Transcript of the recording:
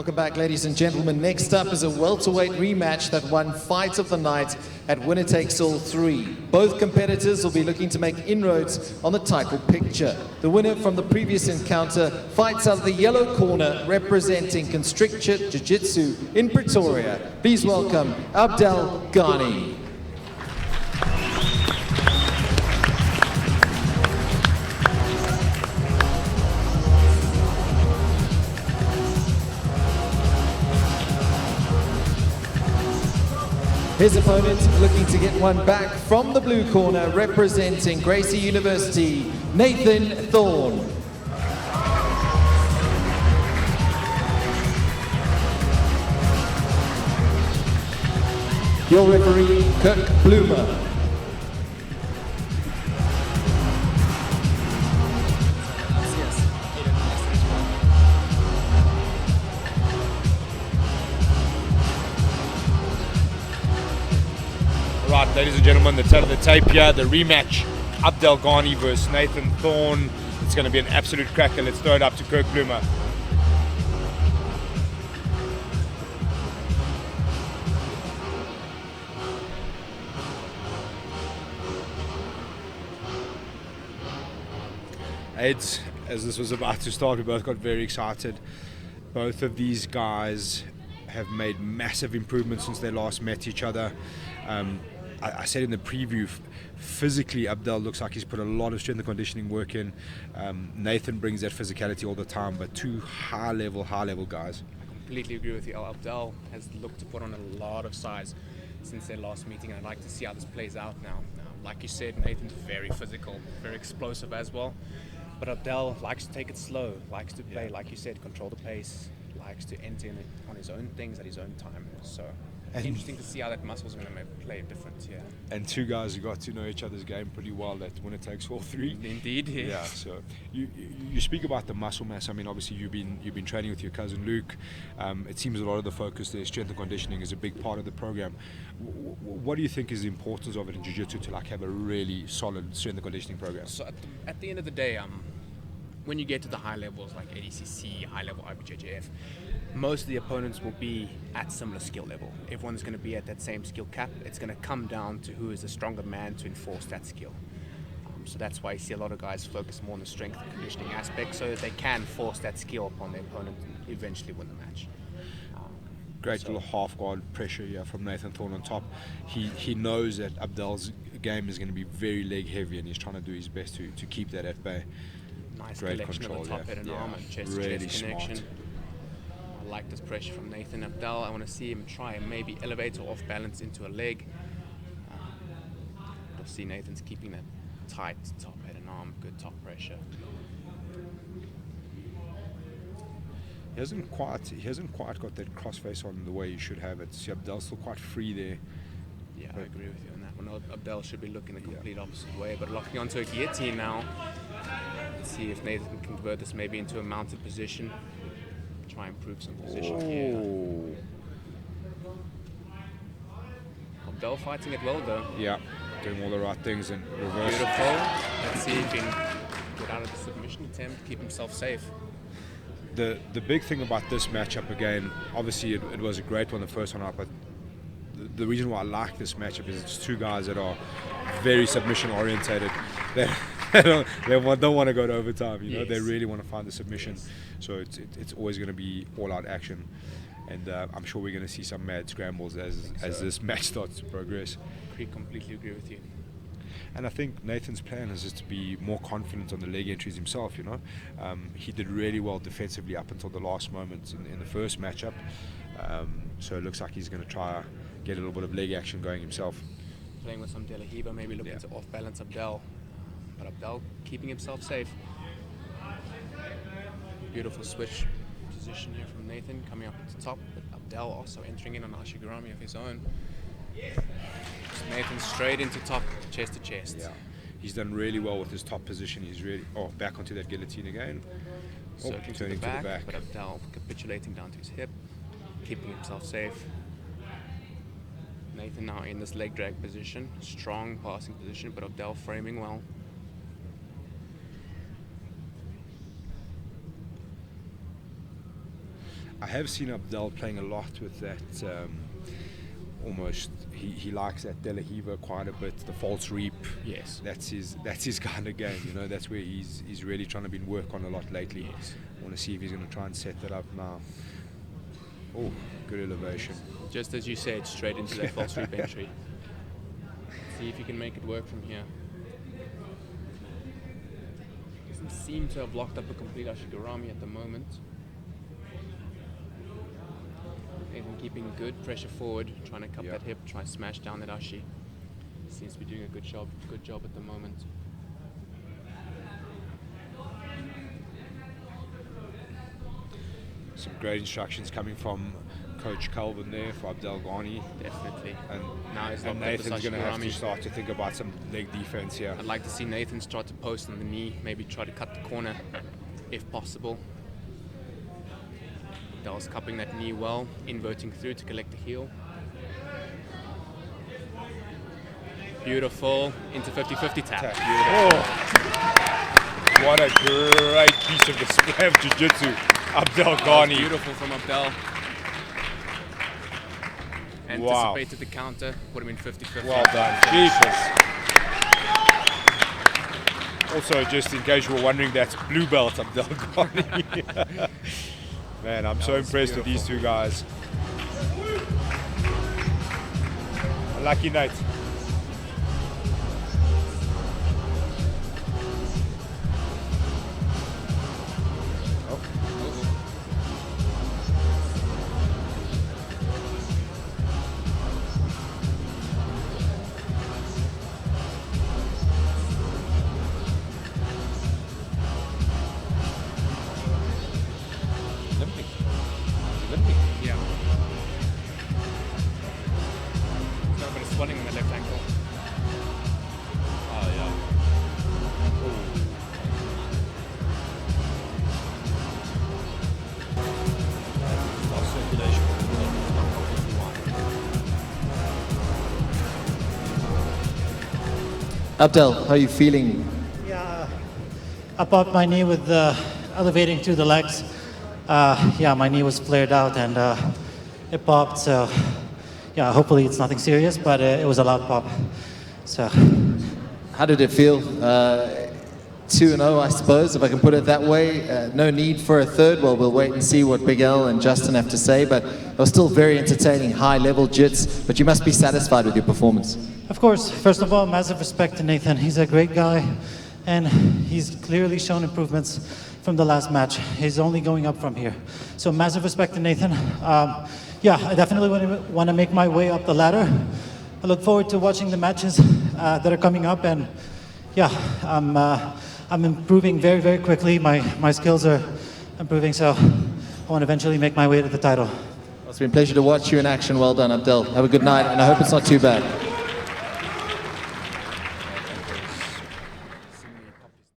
Welcome back, ladies and gentlemen. Next up is a welterweight rematch that won Fight of the Night at Winner Takes All 3. Both competitors will be looking to make inroads on the title picture. The winner from the previous encounter fights out of the yellow corner, representing Constrictor Jiu-Jitsu in Pretoria. Please welcome Abdel Ghani. His opponent looking to get one back from the blue corner, representing Gracie University, Nathan Thorne. Your referee, Kirk Bloomer. Right, ladies and gentlemen, the tail of the tape here, the rematch, Abdel Ghani versus Nathan Thorne. It's going to be an absolute cracker. Let's throw it up to Kirk Bloomer. Aids, as this was about to start, we both got very excited. Both of these guys have made massive improvements since they last met each other. I said in the preview, physically Abdel looks like he's put a lot of strength and conditioning work in. Nathan brings that physicality all the time, but two high level guys. I completely agree with you. Abdel has looked to put on a lot of size since their last meeting, and I'd like to see how this plays out now. Like you said, Nathan's very physical, very explosive as well, but Abdel likes to take it slow, likes to play, like you said, control the pace, likes to enter in it on his own things at his own time. So interesting to see how that muscle's going to play a difference here. And two guys who got to know each other's game pretty well. That Winner Takes All 3. Indeed, yes. Yeah. So you speak about the muscle mass. I mean, obviously you've been training with your cousin Luke. It seems a lot of the focus there, strength and conditioning, is a big part of the program. What do you think is the importance of it in jiu-jitsu to have a really solid strength and conditioning program? So at the end of the day, when you get to the high levels like ADCC, high level IBJJF, most of the opponents will be at similar skill level. Everyone's going to be at that same skill cap. It's going to come down to who is the stronger man to enforce that skill. So that's why you see a lot of guys focus more on the strength and conditioning aspect, so that they can force that skill upon their opponent and eventually win the match. Great little half guard pressure here from Nathan Thorne on top. He knows that Abdel's game is going to be very leg heavy, and he's trying to do his best to keep that at bay. Nice Great collection control, of the top head and arm and chest really to chest connection. smart. I like this pressure from Nathan. Abdel, I want to see him try and maybe elevate or off balance into a leg. You'll see Nathan's keeping that tight top head and arm, good top pressure. He hasn't quite got that cross face on the way he should have it. See, Abdel's still quite free there. Yeah, I agree with you on that one. Abdel should be looking the complete opposite way, but locking onto a guillotine now. Let's see if Nathan can convert this maybe into a mounted position. Try and improve some position here. Abdel fighting it well though. Yeah, doing all the right things and reverse. Beautiful. Let's see if he can get out of the submission attempt, keep himself safe. The big thing about this matchup, again, obviously it was a great one the first one out, but the reason why I like this matchup is it's two guys that are very submission orientated. They don't want to go to overtime. You know, they really want to find the submission. Yes. So it's always going to be all-out action, and I'm sure we're going to see some mad scrambles as this match starts to progress. I completely agree with you. And I think Nathan's plan is just to be more confident on the leg entries himself. You know, he did really well defensively up until the last moment in the first matchup. So it looks like he's going to try get a little bit of leg action going himself. Playing with some De La Hiva, maybe looking to off-balance Abdel. But Abdel keeping himself safe. Beautiful switch position here from Nathan, coming up at the top, but Abdel also entering in on Ashigurami of his own. Nathan straight into top, chest to chest. Yeah, he's done really well with his top position. He's really back onto that guillotine again. Circling to the back, but Abdel capitulating down to his hip, keeping himself safe. Nathan now in this leg drag position, strong passing position, but Abdel framing well. I have seen Abdel playing a lot with that. Almost, he likes that De La Riva quite a bit. The false reap. Yes. That's his kind of game. You know, that's where he's really trying to be work on a lot lately. Yes. I want to see if he's going to try and set that up now. Oh, good elevation. Just as you said, straight into that false reap entry. See if you can make it work from here. Doesn't seem to have locked up a complete Ashigarami at the moment. Even keeping good pressure forward, trying to cup that hip, try and smash down that Ashi. Seems to be doing a good job at the moment. Some great instructions coming from Coach Calvin there for Abdel Ghani. Definitely. And now he's and Nathan's going to have to start to think about some leg defense here. I'd like to see Nathan start to post on the knee, maybe try to cut the corner if possible. Abdel's cupping that knee well, inverting through to collect the heel. Beautiful, into 50-50 tap. Oh. What a great piece of display of jiu-jitsu, Abdel Ghani. Beautiful from Abdel. Anticipated the counter, would have been 50-50. Well done, Jesus. Also, just in case you were wondering, that's blue belt Abdel Ghani. Man, I'm so impressed with these two guys. Lucky night. Yeah. There's a bit of swelling on the left ankle. Oh, yeah. Abdel, how are you feeling? Yeah, I popped my knee with elevating through the legs. Yeah, my knee was flared out and it popped. So, yeah, hopefully it's nothing serious, but it was a loud pop. So, How did it feel? 2-0, I suppose, if I can put it that way. No need for a third. Well, we'll wait and see what Big L and Justin have to say, but it was still very entertaining, high-level jits, but you must be satisfied with your performance. of course, first of all, massive respect to Nathan. He's a great guy, and he's clearly shown improvements from the last match. He's only going up from here. So massive respect to Nathan. Yeah, I definitely want to make my way up the ladder. I look forward to watching the matches that are coming up, and yeah, I'm improving very, very quickly. My skills are improving, so I want to eventually make my way to the title. It's been a pleasure to watch you in action. Well done, Abdel. Have a good night, and I hope it's not too bad.